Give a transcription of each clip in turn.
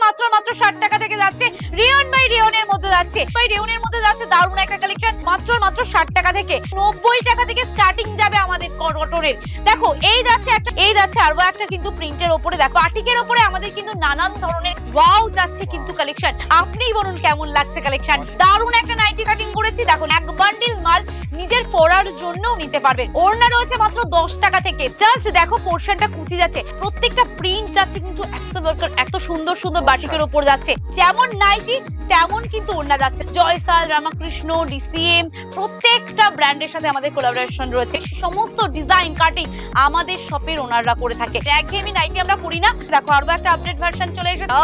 মাত্র 60 টাকা থেকে যাচ্ছে। রেয়ন বাই রেয়নের মধ্যে যাচ্ছে, দারুণ একটা কালেকশন মাত্র 60 টাকা থেকে। 90 টাকা থেকে স্টার্টিং যাবে আমাদের কটনের। দেখো এই যাচ্ছে আরো একটা কিন্তু প্রিন্টের উপরে, দেখো বাটিকের উপরে আমাদের কিন্তু নানান ধরনের ওয়াও যাচ্ছে কিন্তু কালেকশন। আপনিই বলুন কেমন লাগছে কালেকশন। দারুণ একটা নাইটি কাটিং করেছি, দেখো এক বান্ডিল মাল নিজের পরার জন্য নিতে পারবেন। ওড়না রয়েছে মাত্র 10 টাকা থেকে। জাস্ট দেখো পোরশনটা কুচি যাচ্ছে, প্রত্যেকটা প্রিন্ট যাচ্ছে কিন্তু এত সুন্দর সুন্দর বাটিকের উপর যাচ্ছে। যেমন নাইটি তেমন কিন্তু ওড়না যাচ্ছে। জয়সাল, রামাকৃষ্ণ, ডিসিএম প্রত্যেকটা ব্র্যান্ডের সাথে আমাদের কোলাবোরেশন রয়েছে। সমস্ত ডিজাইন কাটিং আমাদের শপের ওনাররা করে থাকে। একঘেয়েমি নাইটি আমরা পরি না। দেখো আরো একটা আপডেট ভার্সন চলে এসেছে।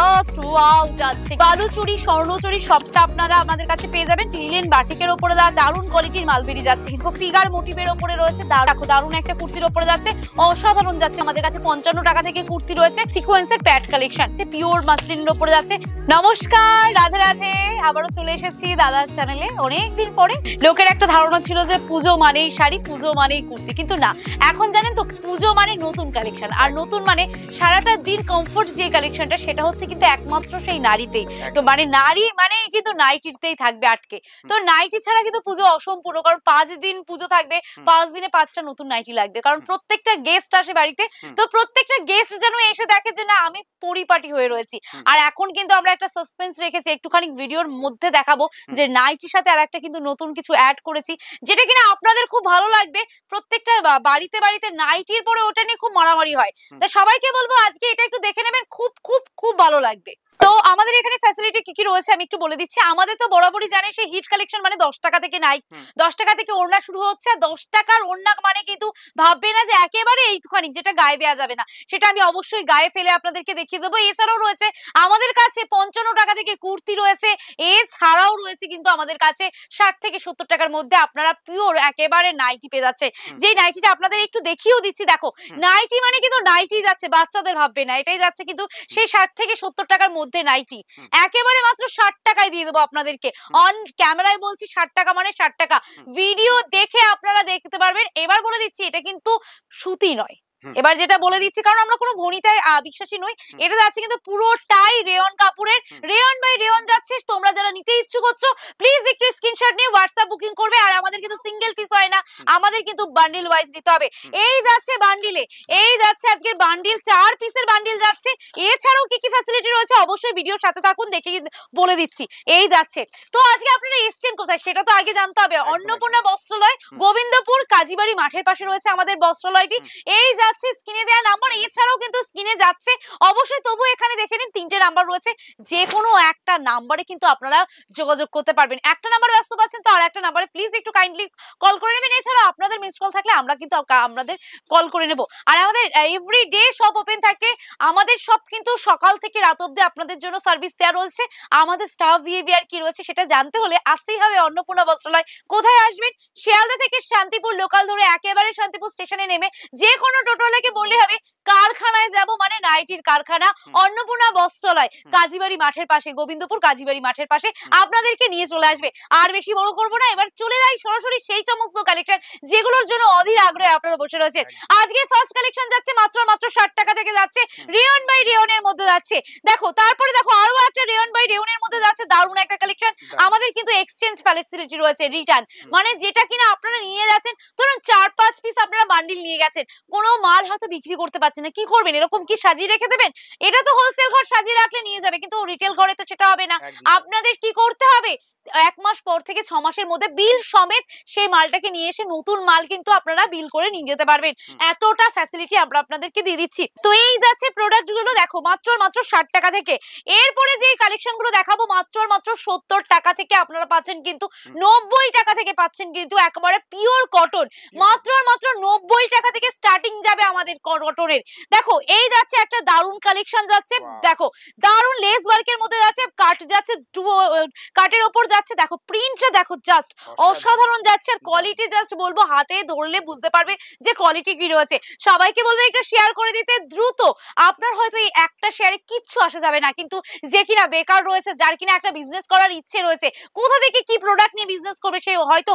ওয়াও যাচ্ছে, বালুচুরি, স্বর্ণচুরি সবটা আপনারা আমাদের কাছে পেয়ে যাবেন। লিলেন বাটিকের উপরে দারুণ কোয়ালিটির মাল বেরিয়ে যাচ্ছে, কিন্তু ফিগার মোটিভের উপরে রয়েছে। দেখো দারুণ একটা কুর্তির উপরে যাচ্ছে, অসাধারণ যাচ্ছে। আমাদের কাছে 55 টাকা থেকে কুর্তি রয়েছে। সিকোয়েন্সের প্যাড কালেকশন, পিওর মাসলিনের উপরে যাচ্ছে। নমস্কার, রাধে রাধে, আবারও চলে এসেছি দাদার চ্যানেলে অনেকদিন পরে। লোকের একটা ধারণা ছিল যে পুজো মানেই শাড়ি, পুজো মানেই কুর্তি, কিন্তু না, এখন জানেন তো পুজো মানে নতুন কালেকশন। আর নতুন মানে সারাটা দিন কমফোর্ট যে কালেকশনটা, সেটা হচ্ছে কিন্তু একমাত্র সেই নারীতেই। তো মানে নারী মানে কিন্তু নাইটিতেই থাকবে আটকে। তো নাইটি ছাড়া কিন্তু পুজো অসম্পূর্ণ, কারণ 5 দিন পুজো থাকবে, 5 দিনে 5টা নতুন নাইটি লাগবে, কারণ প্রত্যেকটা গেস্ট আসে বাড়িতে। তো প্রত্যেকটা গেস্ট যেন এসে দেখে যে না আমি পরিপাটি হয়ে রয়েছি। আর এখন কিন্তু আমরা একটা সাসপেন্স রেখেছি, একটুখানি ভিডিওর মধ্যে দেখাবো যে নাইটির সাথে আর একটা কিন্তু নতুন কিছু অ্যাড করেছি, যেটা কিনা আপনাদের খুব ভালো লাগবে। প্রত্যেকটা বাড়িতে বাড়িতে নাইটির পরে ওটা নিয়ে খুব মারামারি হয়। তো সবাইকে বলবো আজকে এটা একটু দেখে নেবেন, খুব খুব খুব ভালো লাগবে। তো আমাদের এখানে ফ্যাসিলিটি কি কি রয়েছে আমি একটু বলে দিচ্ছি। আমাদের তো বরাবরই জানেন সেই হিট কালেকশন মানে 10 টাকা থেকে নাইট, 10 টাকা থেকে ওড়না শুরু হচ্ছে। 10 টাকার ওড়না মানে কিন্তু ভাববে না যে একেবারে এইটুখানি যেটা গায়ে দেওয়া যাবে না, সেটা আমি অবশ্যই গায়ে ফেলে আপনাদেরকে দেখিয়ে দেবো। এছাড়াও রয়েছে আমাদের কাছে 55 টাকা থেকে কুর্তি রয়েছে। এছাড়াও রয়েছে কিন্তু আমাদের কাছে 60 থেকে 70 টাকার মধ্যে আপনারা পিওর একেবারে নাইটি পেয়ে যাচ্ছে। যে নাইটিটা আপনাদের একটু দেখিয়েও দিচ্ছি, দেখো নাইটি মানে কিন্তু নাইটি যাচ্ছে, বাচ্চাদের ভাববে না, এটাই যাচ্ছে কিন্তু সেই 60 থেকে 70 টাকার মধ্যে নাইটি। একেবারে মাত্র 60 টাকায় দিয়ে দেবো আপনাদেরকে। অন ক্যামেরায় বলছি 60 টাকা মানে 60 টাকা, ভিডিও দেখে আপনারা দেখতে পারবেন। এবার বলে দিচ্ছি এটা কিন্তু সুতি নয়, এবার যেটা বলে দিচ্ছি, কারণ আমরা কোনো ভনিতায় বিশ্বাসী নই। এটা যাচ্ছে কিন্তু পুরোটাই রেয়ন কাপড়ের, রেয়ন বাই রেয়ন যাচ্ছে। তোমরা যারা নিতে ইচ্ছুক হচ্ছো প্লিজ একটু স্ক্রিনশট নিয়ে হোয়াটসঅ্যাপ বুকিং করবে। আর আমাদের কিন্তু সিঙ্গেল পিস হয় না, আমাদের কিন্তু বান্ডিল ওয়াইজ নিতে হবে। এই যাচ্ছে বান্ডিলে, এই যাচ্ছে আজকের বান্ডিল, 4 পিসের বান্ডিল যাচ্ছে। এছাড়াও কি কি ফ্যাসিলিটি রয়েছে অবশ্যই ভিডিওর সাথে থাকুন, দেখে বলে দিচ্ছি। এই যাচ্ছে। তো আজকে আপনারা এসছেন কোথায় সেটা তো আগে জানতে হবে। অন্নপূর্ণা বস্ত্রালয়, গোবিন্দপুর কাজীবাড়ি মাঠের পাশে রয়েছে আমাদের বস্ত্রালয়টি। এই যাচ্ছে স্ক্রিনে দেওয়া নাম্বার, এছাড়াও কিন্তু স্ক্রিনে যাচ্ছে অবশ্যই। তবু এখানে দেখে নিন 3টে নাম্বার রয়েছে, যে কোনো একটা নাম্বারে কিন্তু আপনারা যোগাযোগ করতে পারবেন। একটা নাম্বার ব্যস্ত পাচ্ছেন তো আর একটা নাম্বারে প্লিজ একটু কাইন্ডলি কল করে নেবেন। এছাড়া আপনাদের মিস কল থাকলে আমরা কিন্তু আপনাদের কল করে নেব। আর আমাদের এভরিডে শপ ওপেন থাকে। আমাদের শপ কিন্তু সকাল থেকে রাত অবধি আপনাদের জন্য সার্ভিস দেওয়া রয়েছে। আমাদের স্টাফ বিহেভিয়ার কি রয়েছে সেটা জানতে হলে আসতেই হবে অন্নপূর্ণা বস্ত্রালয়। কোথায় আসবেন? শিয়ালদা থেকে শান্তিপুর লোকাল ধরে একেবারে শান্তিপুর স্টেশনে নেমে যে কোনো টোটোওয়ালাকে বললে হবে কারখানায় যাব, মানে নাইটির কারখানা অন্নপূর্ণা বস্ত্রালয়, কাজীবাড়ি মাঠের পাশে, গোবিন্দপুর কাজীবাড়ি মাঠের পাশে আপনাদেরকে নিয়ে চলে আসবে। আর বেশি বড় করবো না, এবার চলে যাই সরাসরি সেই সমস্ত কালেকশন যেগুলোর জন্য অধীর আগ্রহে আপনারা বসে রয়েছেন। আজকে ফার্স্ট কালেকশন যাচ্ছে মাত্র 60 টাকা থেকে যাচ্ছে। রেয়ন বাই রেয়নের মধ্যে যাচ্ছে। দেখো তারপরে দেখো আরো একটা রেয়ন বাই রেয়নের মধ্যে যাচ্ছে, দারুণ একটা কালেকশন। আমাদের কিন্তু এক্সচেঞ্জ ফ্যাসিলিটি রয়েছে, রিটার্ন মানে যেটা কিনা আপনারা নিয়ে যাচ্ছেন, ধরুন 4-5 পিস আপনারা বান্ডিল নিয়ে গেছেন, কোনো মাল হয়তো বিক্রি করতে পারছেন না, কি করবেন? এরকম কি সাজিয়ে রেখে দেবেন? এটা তো হোলসেল ঘর সাজিয়ে রাখলে নিয়ে যাবে, কিন্তু রিটেল ঘরে তো সেটা হবে না। আপনাদের কি করতে হবে? 1 মাস পর থেকে 6 মাসের মধ্যে বিল সমেত সেই মালটাকে নিয়ে এসে নতুন মাল কিন্তু আপনারা বিল করে নিয়ে যেতে পারবেন। এতটা ফ্যাসিলিটি আমরা আপনাদেরকে দিয়ে দিচ্ছি। তো এই যাচ্ছে প্রোডাক্ট গুলো, দেখো মাত্র 60 টাকা থেকে। এরপরে যে কালেকশন গুলো দেখাবো মাত্র 70 টাকা থেকে আপনারা পাচ্ছেন, কিন্তু 90 টাকা থেকে পাচ্ছেন কিন্তু একেবারে পিওর কটন। মাত্র 90 টাকা থেকে স্টার্টিং যাবে আমাদের কটনের। দেখো এই যাচ্ছে একটা দারুণ কালেকশন যাচ্ছে, দেখো দারুণ লেস ওয়ার্কের মধ্যে যাচ্ছে, কাট যাচ্ছে, কাটের ওপর যাচ্ছে, দেখো প্রিন্টটা দেখো জাস্ট অসাধারণ যাচ্ছে, আর কোয়ালিটি জাস্ট বলবো হাতে ধরলে বুঝতে পারবে যে কোয়ালিটি কি রয়েছে। সবাইকে বলবো একটু শেয়ার করে দিতে দ্রুত। আপনার হয়তো এই একটা শেয়ারে কিচ্ছু আসা যাবে না, কিন্তু যে কিনা বেকার রয়েছে, যার কিনা একটা বিজনেস করার ইচ্ছে রয়েছে, কোথা থেকে কি প্রোডাক্ট নিয়ে বিজনেস করবে সে হয়তো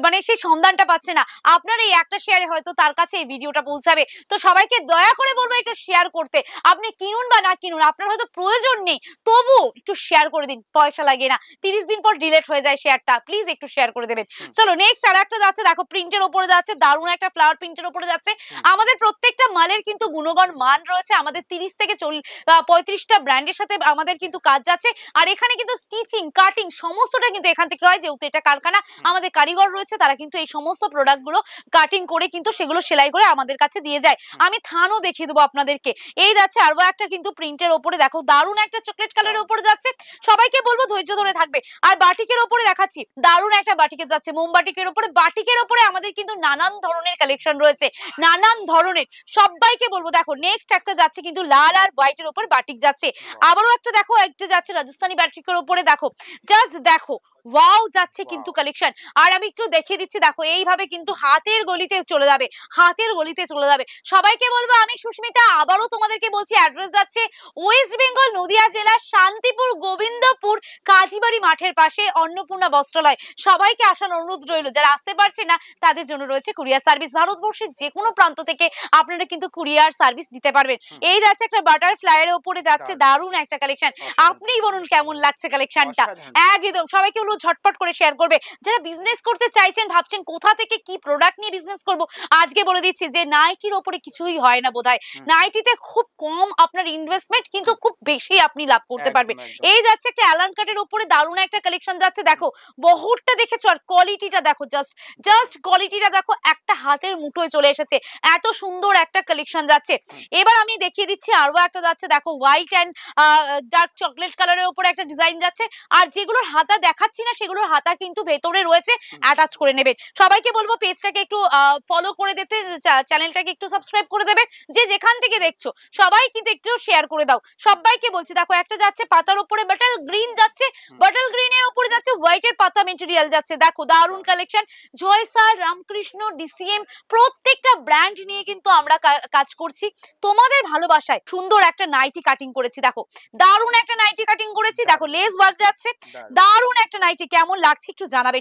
মানে সেই সন্ধানটা পাচ্ছে না, আপনার এই একটা শেয়ারে হয়তো তার কাছে এই ভিডিওটা পৌঁছাবে। তো সবাইকে দয়া করে বলবো একটু শেয়ার করতে। আপনি কিনুন বা না কিনুন, আপনার হয়তো প্রয়োজন নেই, তবু একটু শেয়ার করে দিন, পয়সা লাগে না, 30 দিন পর ডিলিট হয়ে যায় শেয়ারটা, প্লিজ একটু শেয়ার করে দেবেন। চলো নেক্সট আর একটা যাচ্ছে, দেখো প্রিন্টের উপরে যাচ্ছে, দারুণ একটা ফ্লাওয়ার প্রিন্টের উপরে যাচ্ছে। আমাদের প্রত্যেকটা মালের কিন্তু গুণগণ মান রয়েছে, আমাদের 30 থেকে 35টা ব্র্যান্ডের সাথে আমাদের কিন্তু কাজ যাচ্ছে। আর এখানে কিন্তু স্টিচিং কাটিং সমস্তটা কিন্তু এখান থেকে হয়, যেহেতু এটা কারখানা, আমাদের কারিগর রয়েছে, তারা কিন্তু এই সমস্ত প্রোডাক্ট গুলো কাটিং করে কিন্তু সেগুলো সেলাই করে আমাদের কাছে দিয়ে যায়। আমি থানও দেখিয়ে দেবো আপনাদেরকে। এই যাচ্ছে আরো একটা কিন্তু প্রিন্টের ওপরে, দেখো দারুণ একটা চকলেট কালারের উপরে যাচ্ছে, সবাইকে বলবো ধৈর্য ধরে থাকবে। আর বাটিকের ওপরে দেখাচ্ছি, দারুণ একটা বাটিকে যাচ্ছে, মোমবাটিকের ওপরে। বাটিকের ওপরে আমাদের কিন্তু নানান ধরনের কালেকশন রয়েছে, নানান ধরনের, সবাইকে বলবো। দেখো নেক্সট একটা যাচ্ছে কিন্তু লাল আর হোয়াইটের উপর বাটিক যাচ্ছে, আবারও একটা দেখো একটা যাচ্ছে রাজস্থানি বাটিকের উপরে, দেখো জাস্ট দেখো ওয়াও যাচ্ছে কিন্তু কালেকশন। আর আমি একটু দেখিয়ে দিচ্ছি, দেখো এইভাবে কিন্তু হাতের গলিতে চলে যাবে, হাতের গলিতে চলে যাবে। সবাইকে বলবো আমি সুস্মিতা, আবারও তোমাদেরকে বলছি অ্যাড্রেস যাচ্ছে ওয়েস্ট বেঙ্গল নদিয়া জেলার শান্তিপুর গোবিন্দপুর কাজীবাড়ি মাঠের পাশে অন্নপূর্ণা বস্ত্রালয়। সবাইকে আসার অনুরোধ রইল, যারা আসতে পারছে না তাদের জন্য রয়েছে কুরিয়ার সার্ভিস, ভারতবর্ষের যে কোনো প্রান্ত থেকে আপনারা কিন্তু কুরিয়ার সার্ভিস দিতে পারবেন। এই যাচ্ছে একটা বাটারফ্লাই এর উপরে যাচ্ছে, দারুণ একটা কালেকশন, আপনিই বলুন কেমন লাগছে কালেকশনটা। একদম সবাইকে ঝটপট করে শেয়ার করবে। যারা বিজনেস করতে চাইছেন, ভাবছেন কোথা থেকে কি প্রোডাক্ট নিয়ে বিজনেস করব, আজকে বলে দিচ্ছি যে নাইটির উপরে কিছুই হয় না বোধহয়, নাইটিতে খুব কম আপনার ইনভেস্টমেন্ট, কিন্তু খুব বেশি আপনি লাভ করতে পারবেন। এই যাচ্ছে একটা অ্যালান কাটের উপরে দারুণ একটা কালেকশন যাচ্ছে, দেখো বহুতটা দেখেছো, আর কোয়ালিটিটা দেখো, জাস্ট কোয়ালিটিটা দেখো, একটা হাতের মুঠোয় চলে এসেছে, এত সুন্দর একটা কালেকশন যাচ্ছে। এবার আমি দেখিয়ে দিচ্ছি আরো একটা যাচ্ছে, দেখো হোয়াইট এন্ড ডার্ক চকলেট কালারের উপরে একটা ডিজাইন যাচ্ছে। আর যেগুলোর হাতা দেখাচ্ছি না সেগুলোর হাতা কিন্তু ভেতরে রয়েছে, অ্যাটাচ করে নেবেন। সবাইকে বলবো পেজটাকে একটু ফলো করে দিতে, চ্যানেলটাকে একটু সাবস্ক্রাইব করে দেবে, যে যেখান থেকে দেখছো সবাই কিন্তু একটু শেয়ার করে দাও। সবাইকে বলছি দেখো একটা যাচ্ছে পাতার উপরে বাটল গ্রিন যাচ্ছে, বাটল গ্রিন এর উপরে যাচ্ছে হোয়াইট এর পাতা মেটেরিয়াল যাচ্ছে, দেখো দারুণ কালেকশন। জয় স্যার, রামকৃষ্ণ, ডিসিএম প্রত্যেকটা ব্র্যান্ড নিয়ে কিন্তু আমরা কাজ করছি তোমাদের ভালোবাসায়। সুন্দর একটা নাইটি কাটিং করেছি, দেখো দারুণ একটা নাইটি কাটিং করেছি, দেখো লেস ওয়ার্ক যাচ্ছে, দারুণ একটা নাইটি। কেমন লাগছে একটু জানাবে,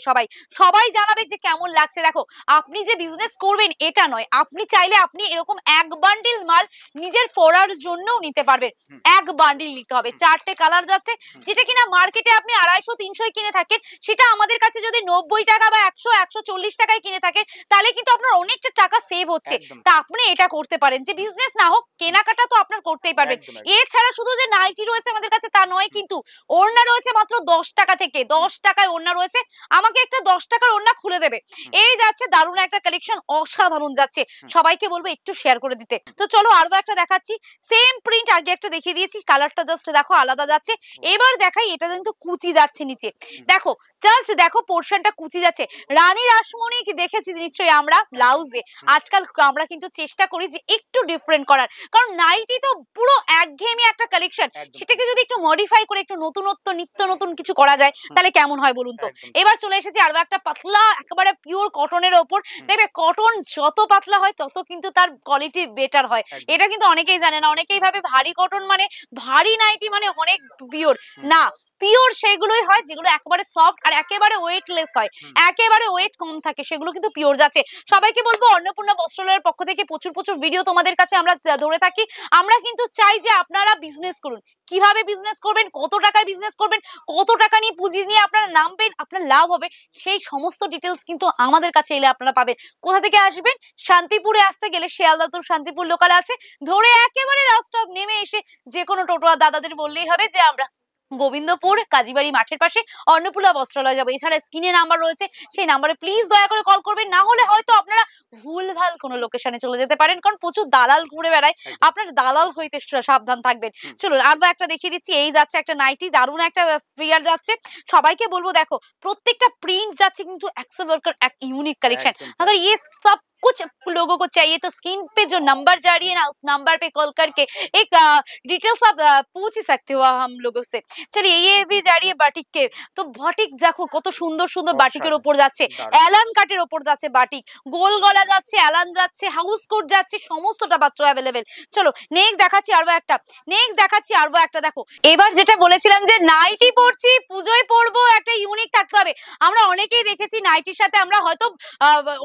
সবাই জানাবে যে কেমন লাগছে। দেখো আপনি যে বিজনেস করবেন এটা নয়, আপনি চাইলে আপনি এরকম এক বান্ডিল মাল নিজের পরার জন্যও নিতে পারবেন, এক বান্ডিল নিতে হবে। 4টে কালার যাচ্ছে, যেটা কিনা মার্কেটে আপনি 250-300 কিনে থাকেন, সেটা আমাদের কাছে যদি 90 টাকা বা 100-140 টাকায় কিনে থাকেন, তাহলে কিন্তু আপনার অনেকটা টাকা সেভ হচ্ছে। তা আপনি এটা করতে পারেন, যে বিজনেস না হোক কেনাকাটা তো আপনার করতেই পারবেন। এছাড়া শুধু যে নাইটি রয়েছে আমাদের কাছে তা নয়, কিন্তু ওড়না রয়েছে মাত্র 10 টাকা থেকে, 10 টাকায় ওড়না রয়েছে, আমাকে একটা 10 টাকার ওড়না খুলে দেবে। এই যাচ্ছে দারুণ একটা কালেকশন, অসাধারণ যাচ্ছে, সবাইকে বলবো একটু শেয়ার করে দিতে। তো চলো আরো একটা দেখাচ্ছি, সেম প্রিন্ট আগে একটা দেখিয়ে দিয়েছি, কালারটা জাস্ট দেখো আলাদা যাচ্ছে। এবার দেখাই এটা কিন্তু কুচি যাচ্ছে নিচে, দেখো জাস্ট দেখো পোর্শনটা কুচি যাচ্ছে। রানী রাসমণি কি দেখেছি নিশ্চয়ই আমরা ব্লাউজে, আজকাল আমরা কিন্তু চেষ্টা করি যে একটু ডিফারেন্ট করার, কারণ নাইটি তো পুরো একঘেয়েমি একটা কালেকশন, সেটাকে যদি একটু মডিফাই করে একটু নতুনত্ব নিত্য নতুন কিছু করা যায় তাহলে কেমন হয় বলুন তো। এবার চলে এসেছি আরো একটা পাতলা একেবারে পিওর কটনের ওপর, দেখবে কটন যত পাতলা হয় তত কিন্তু তার কোয়ালিটি বেটার হয়, এটা কিন্তু অনেকেই জানে না। অনেকেই ভাবে ভারী কটন মানে ভারী নাইটি মানে অনেক পিওর, না, পিওর সেগুলোই হয় যেগুলো একেবারে সফট আর একেবারে ওয়েটলেস হয়, একেবারে ওয়েট কম থাকে, সেগুলো কিন্তু পিওর যাচ্ছে। সবাইকে বলবো অন্নপূর্ণা বস্ত্রালয়ের পক্ষ থেকে প্রচুর ভিডিও তোমাদের কাছে আমরা ধরে থাকি। আমরা কিন্তু চাই যে আপনারা বিজনেস করুন, কিভাবে বিজনেস করবেন, কত টাকায় বিজনেস করবেন, কত টাকা নিয়ে পুঁজি নিয়ে আপনারা নামবেন, আপনার লাভ হবে, সেই সমস্ত ডিটেলস কিন্তু আমাদের কাছে এলে আপনারা পাবেন। কোথা থেকে আসবেন, শান্তিপুরে আসতে গেলে শিয়ালদা তো শান্তিপুর লোকাল আছে, ধরে একেবারে রাস্তা নেমে এসে যে কোনো টোটো দাদাদের বললেই হবে যে আমরা গোবিন্দপুর কাজীবাড়ি মাঠের পাশে অন্নপূর্ণা বস্ত্রালয় যাবো। এছাড়া স্ক্রিনে নাম্বার রয়েছে, সেই নাম্বারে প্লিজ দয়া করে কল করবেন, না হলে হয়তো আপনারা ভুলভাল কোনো লোকেশনে চলে যেতে পারেন, কারণ প্রচুর দালাল ঘুরে বেড়ায়, আপনার দালাল হইতে সাবধান থাকবেন। চলুন আরো একটা দেখিয়ে দিচ্ছি, এই যাচ্ছে একটা নাইটি, দারুণ একটা ফিগার যাচ্ছে। সবাইকে বলবো দেখো প্রত্যেকটা প্রিন্ট যাচ্ছে কিন্তু एक्सेल वर्कर एक यूनिक कलेक्शन। अगर ये सब कुछ लोगों को चाहिए तो स्क्रीन पे जो नंबर जा रही है ना, उस नंबर पे कॉल करके एक डिटेल्स आप पूछ ही सकते हो हम लोगों से। चलिए ये भी जा रही है বাটিক के, তো বাটিক দেখো কত সুন্দর সুন্দর বাটিকের ওপর যাচ্ছে, অ্যালান কাটের ওপর যাচ্ছে বাটিক, গোল গলা যাচ্ছে, অ্যালান যাচ্ছে, হাউস কোট যাচ্ছে, সমস্তটা পাচ্ছ অ্যাভেলেবেল। চলো নেক্সট দেখাচ্ছি আরো একটা, দেখো এবার যেটা বলেছিলাম যে নাইটি পরছি পুজোয় পরবো, একটা ইউনিক থাকতে হবে। আমরা অনেকেই দেখেছি নাইটির সাথে আমরা হয়তো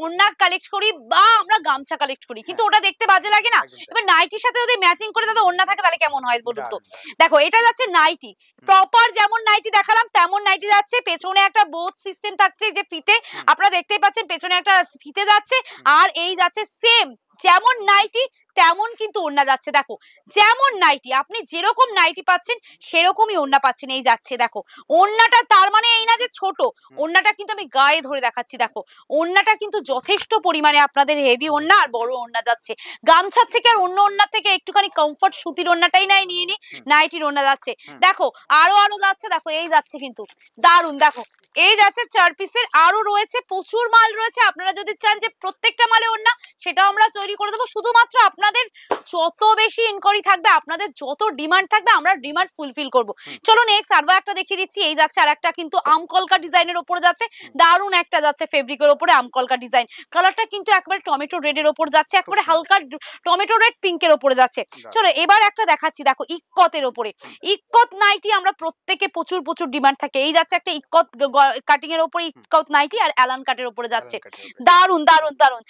ওড়না কালেক্ট করি বা আমরা গামছা কালেক্ট করি, কিন্তু ওটা দেখতে বাজে লাগে না? এবার নাইটির সাথে যদি ম্যাচিং করে তাহলে ওড়না থাকে তাহলে কেমন হয় বলুন তো। দেখো এটা যাচ্ছে নাইটি, প্রপার যেমন নাইটি দেখালাম তেমন নাইটি যাচ্ছে, পেছনে একটা বোথ সিস্টেম থাকছে যে ফিতে, আপনারা দেখতেই পাচ্ছেন পেছনে একটা ফিতে যাচ্ছে, আর এই যাচ্ছে সেম যেমন নাইটি তেমন কিন্তু ওড়না যাচ্ছে। দেখো যেমন নাইটি আপনি যেরকম নাইটি পাচ্ছেন সেরকমই ওড়না পাচ্ছেন। এই যাচ্ছে দেখো ওড়নাটা, তার মানে এই না যে ছোট, ওড়নাটা কিন্তু আমি গায়ে ধরে দেখাচ্ছি, দেখো ওড়নাটা কিন্তু যথেষ্ট পরিমাণে আপনাদের হেভি ওড়না আর বড় ওড়না যাচ্ছে। গামছার থেকে আর অন্য ওড়নার থেকে একটুখানি কমফর্ট সুতির ওড়নাটাই নাই নিয়ে নি, নাইটির ওড়না যাচ্ছে। দেখো আরো যাচ্ছে, দেখো এই যাচ্ছে কিন্তু দারুন, দেখো এই যাচ্ছে 4 পিসের, আরো রয়েছে প্রচুর মাল রয়েছে। আপনারা যদি চান যে প্রত্যেকটা মালে ওড়না, সেটাও আমরা তৈরি করে দেবো। শুধুমাত্র আপনাদের যত বেশি ইনকোয়ারি থাকবে, আপনাদের যত ডিমান্ড থাকবে, আমরা ডিমান্ড ফুলফিল করব। চলো নেক্সট আরো একটা দেখিয়ে দিচ্ছি। এই যাচ্ছে আর একটা কিন্তু আমকলকা ডিজাইনের উপরে যাচ্ছে, দারুন একটা যাচ্ছে ফেব্রিকের উপরে আমকলকা ডিজাইন, কালারটা কিন্তু একবারে টমেটো রেডের উপর যাচ্ছে, একবারে হালকা টমেটো রেড পিঙ্কের উপরে যাচ্ছে। চলো এবার একটা দেখাচ্ছি, দেখো ইক্কতের উপরে, ইক্কত নাইটি আমরা প্রত্যেকে প্রচুর প্রচুর ডিমান্ড থাকে। এই যাচ্ছে একটা ইক্কত কাটিং এর উপরে ইক্কত নাইটি আর অ্যালান কাটের উপরে যাচ্ছে, দারুন দারুন দারুন।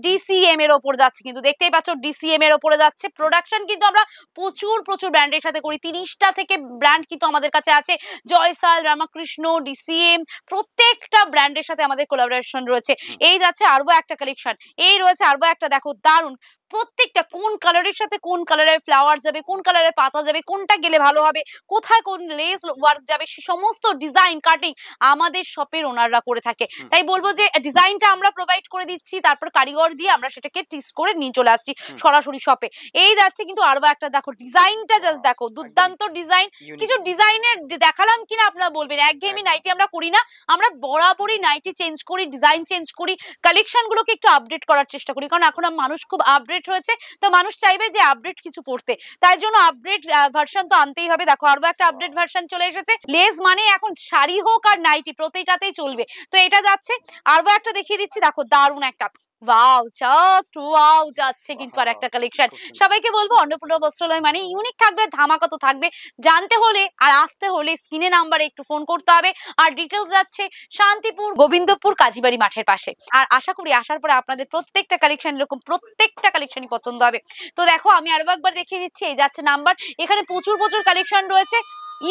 ডিসিএম এর উপর যাচ্ছে, কিন্তু দেখতেই পাচ্ছ ডিসিএম এর উপরে যাচ্ছে। প্রোডাকশন কিন্তু আমরা প্রচুর প্রচুর ব্র্যান্ডের সাথে করি, 30টা থেকে ব্র্যান্ড কিন্তু আমাদের কাছে আছে। জয়সাল, রামাকৃষ্ণ, ডিসিএম, প্রত্যেকটা ব্র্যান্ডের সাথে আমাদের কোলাবোরেশন রয়েছে। এই যাচ্ছে আরো একটা কালেকশন, এই রয়েছে আরো একটা, দেখো দারুন প্রত্যেকটা কোন কালারের সাথে কোন কালারের ফ্লাওয়ার যাবে, কোন কালারের পাতা যাবে, কোনটা গেলে ভালো হবে, কোথায় কোন লেস ওয়ার্ক যাবে, সে সমস্ত ডিজাইন কাটিং আমাদের শপের ওনাররা করে থাকে। তাই বলবো যে ডিজাইনটা আমরা প্রোভাইড করে দিচ্ছি, তারপর কারিগর দিয়ে আমরা সেটাকে টিচ করে নিয়ে চলে আসছি সরাসরি শপে। এই যাচ্ছে কিন্তু আরো একটা, দেখো ডিজাইনটা জাস্ট দেখো, দুর্দান্ত ডিজাইন। কিছু ডিজাইনের দেখালাম কিনা আপনারা বলবেন, একঘেয়েমি নাইটি আমরা করি না, আমরা বরাবরই নাইটি চেঞ্জ করি, ডিজাইন চেঞ্জ করি, কালেকশন গুলোকে একটু আপডেট করার চেষ্টা করি, কারণ এখন মানুষ খুব আপডেট হয়েছে, তো মানুষ চাইবে যে আপডেট কিছু পড়তে, তাই জন্য আপডেট ভার্সন তো আনতেই হবে। দেখো আরো একটা আপডেট ভার্সন চলে এসেছে, লেস মানে এখন শাড়ি হোক আর নাইটি প্রতিটাতেই চলবে, তো এটা যাচ্ছে। আরো একটা দেখিয়ে দিচ্ছি, দেখো দারুন একটা, ওয়াও জাস্ট ওয়াও যাচ্ছে কিন্তু আর একটা কালেকশন। সবাইকে বলবো অন্নপূর্ণা বস্ত্রালয় মানে ইউনিক থাকবে, ধামাকা তো থাকবে। জানতে হলে আর আসতে হলে স্ক্রিনে নাম্বারে একটু ফোন করতে হবে। আর ডিটেলস যাচ্ছে শান্তিপুর, গোবিন্দপুর, কাজীবাড়ি মাঠের পাশে। আর আশা করি আসার পরে আপনাদের প্রত্যেকটা কালেকশন, এরকম প্রত্যেকটা কালেকশনই পছন্দ হবে। তো দেখো আমি আরো একবার দেখিয়ে দিচ্ছি, এই যাচ্ছে নাম্বার, এখানে প্রচুর প্রচুর কালেকশন রয়েছে,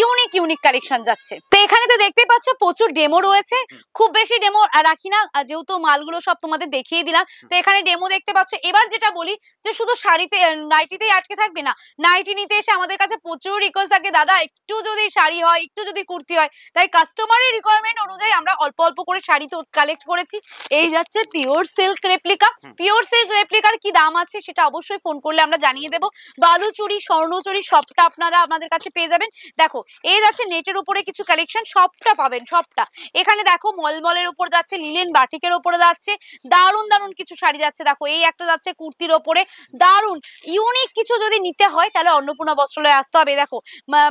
ইউনিক কালেকশন যাচ্ছে। তো এখানে তো দেখতে পাচ্ছ প্রচুর ডেমো রয়েছে, খুব বেশি ডেমো রাখি না যেহেতু মালগুলো সব তোমাদের দেখিয়ে দিলাম, তো এখানে ডেমো দেখতে পাচ্ছ। এবার যেটা বলি যে শুধু শাড়িতে নাইটিতেই আটকে থাকবে না, নাইটি নিতে এসে আমাদের কাছে প্রচুর রিকোয়েস্ট থাকে, দাদা একটু যদি শাড়ি হয়, একটু যদি কুর্তি হয়, তাই কাস্টমারের রিকোয়ারমেন্ট অনুযায়ী আমরা অল্প অল্প করে শাড়ি তো কালেক্ট করেছি। এই যাচ্ছে pure silk replica, pure silk রেপ্লিকার কি দাম আছে সেটা অবশ্যই ফোন করলে আমরা জানিয়ে দেবো। বালুচুরি, স্বর্ণচুরি সবটা আপনারা আমাদের কাছে পেয়ে যাবেন। দেখো এই যাচ্ছে নেটের উপরে কিছু কালেকশন, সবটা পাবেন সবটা। এখানে দেখো মলমলের উপর যাচ্ছে, লিলেন বাটিকের উপরে যাচ্ছে, দারুন দারুন কিছু শাড়ি যাচ্ছে। দেখো এই একটা যাচ্ছে কুর্তির ওপরে, দারুন ইউনিক কিছু যদি নিতে হয় তাহলে অন্নপূর্ণা বস্ত্রালয়ে আসতে হবে। দেখো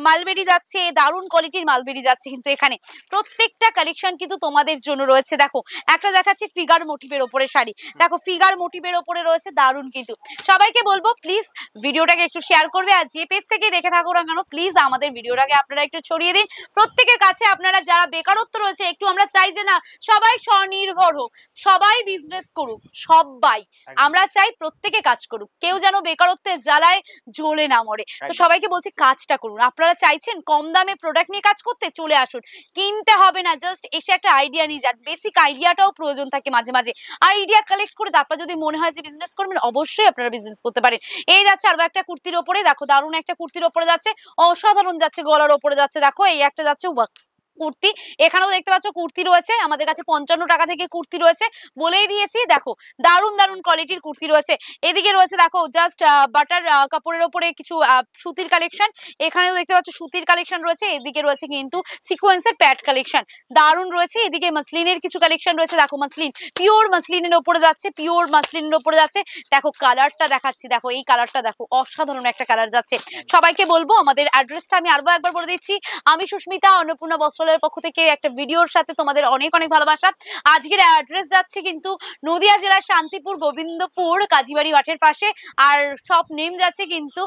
মালবেরি যাচ্ছে, দারুন কোয়ালিটির মালবেরি যাচ্ছে কিন্তু এখানে প্রত্যেকটা কালেকশন কিন্তু তোমাদের জন্য রয়েছে। দেখো একটা দেখাচ্ছে ফিগার মোটিভের ওপরে শাড়ি, দেখো ফিগার মোটিভের ওপরে রয়েছে, দারুন কিন্তু। সবাইকে বলবো প্লিজ ভিডিওটাকে একটু শেয়ার করবে, আর যে পেজ থেকে দেখে থাকো না কেন প্লিজ আমাদের ভিডিওটাকে আপনারা একটু ছড়িয়ে দিন প্রত্যেকের কাছে। আপনারা যারা বেকারত্ব রয়েছে, একটু আমরা চাই যে না সবাই স্বনির্ভর হোক, সবাই বিজনেস করুক, সবাই আমরা চাই প্রত্যেকে কাজ করুক, কেউ যেন বেকারত্বের জ্বালায় জ্বলে না মরে। তো সবাইকে বলছি কাজটা করুন, আপনারা চাইছেন কম দামে প্রোডাক্ট নিয়ে কাজ করতে, চলে আসুন, কিনতে হবে না, জাস্ট এসে একটা আইডিয়া নিয়ে যান। বেসিক আইডিয়াটাও প্রয়োজন থাকে মাঝে মাঝে, আইডিয়া কালেক্ট করে তারপর যদি মনে হয় যে বিজনেস করবেন, অবশ্যই আপনারা বিজনেস করতে পারেন। এই যাচ্ছে আরো একটা কুর্তির ওপরে, দেখো দারুন একটা কুর্তির ওপরে যাচ্ছে, অসাধারণ যাচ্ছে, গলার ওপরে যাচ্ছে, দেখো এই একটা যাচ্ছে ওয়ার্ক, কুর্তি। এখানেও দেখতে পাচ্ছ কুর্তি রয়েছে আমাদের কাছে 55 টাকা থেকে কুর্তি রয়েছে, বলেই দিয়েছি। দেখো দারুন দারুন কোয়ালিটির কুর্তি রয়েছে। এদিকে রয়েছে দেখো জাস্ট বাটার কাপড়ের ওপরে কিছু সুতির কালেকশন। এখানেও দেখতে পাচ্ছ সুতির কালেকশন রয়েছে। এদিকে রয়েছে কিন্তু সিকোয়েন্সের প্যাড কালেকশন, দারুন রয়েছে। এদিকে মাসলিনের কিছু কালেকশন রয়েছে। দেখো মাসলিন, পিওর মাসলিনের ওপরে যাচ্ছে, পিওর মাসলিনের ওপরে যাচ্ছে। দেখো কালারটা দেখাচ্ছি, দেখো এই কালারটা দেখো, অসাধারণ একটা কালার যাচ্ছে। সবাইকে বলবো আমাদের অ্যাড্রেসটা আমি আরো একবার বলে দিচ্ছি। আমি সুস্মিতা, অন্নপূর্ণা বস্ত্রালয়ের পক্ষ থেকে একটা ভিডিওর সাথে তোমাদের অনেক অনেক ভালোবাসা। আজকের অ্যাড্রেস যাচ্ছে কিন্তু নদিয়া জেলার শান্তিপুর গোবিন্দপুর কাজীবাড়ি মাঠের পাশে। আর শপ নেম যাচ্ছে কিন্তু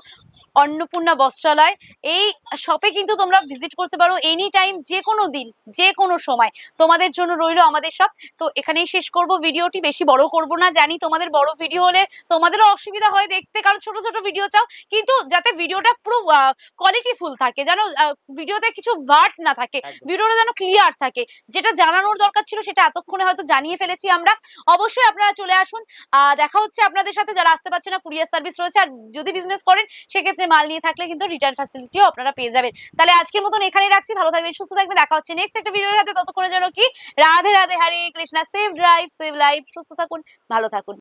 অন্নপূর্ণা বস্ত্রালয়। এই শপে কিন্তু তোমরা ভিজিট করতে পারো এনি টাইম, যে কোনো দিন, যে কোনো সময় তোমাদের জন্য রইলো আমাদের শপ। তো এখানেই শেষ করব ভিডিওটি, বেশি বড় করব না। জানি তোমাদের বড় ভিডিও হলে তোমাদেরও অসুবিধা হয় দেখতে, কারণ ছোট ছোট ভিডিও চাও, কিন্তু যাতে ভিডিওটা পুরো কোয়ালিটিফুল থাকে, যেন ভিডিওতে কিছু ভাট না থাকে, ভিডিওটা যেন ক্লিয়ার থাকে। যেটা জানানোর দরকার ছিল সেটা এতক্ষণে হয়তো জানিয়ে ফেলেছি আমরা। অবশ্যই আপনারা চলে আসুন, দেখা হচ্ছে আপনাদের সাথে। যারা আসতে পারছে না, কুরিয়ার সার্ভিস রয়েছে। আর যদি বিজনেস করেন সেক্ষেত্রে মাল নিয়ে থাকলে কিন্তু রিটার্ন ফ্যাসিলিটিও আপনারা পেয়ে যাবেন। তাহলে আজকের মতন এখানেই রাখছি। ভালো থাকবেন, সুস্থ থাকবেন, দেখা হচ্ছে নেক্সট একটা ভিডিওর সাথে। ততক্ষণের জন্য কি Radhe Radhe, Hare Krishna. Save drive, save life. সুস্থ থাকুন, ভালো থাকুন।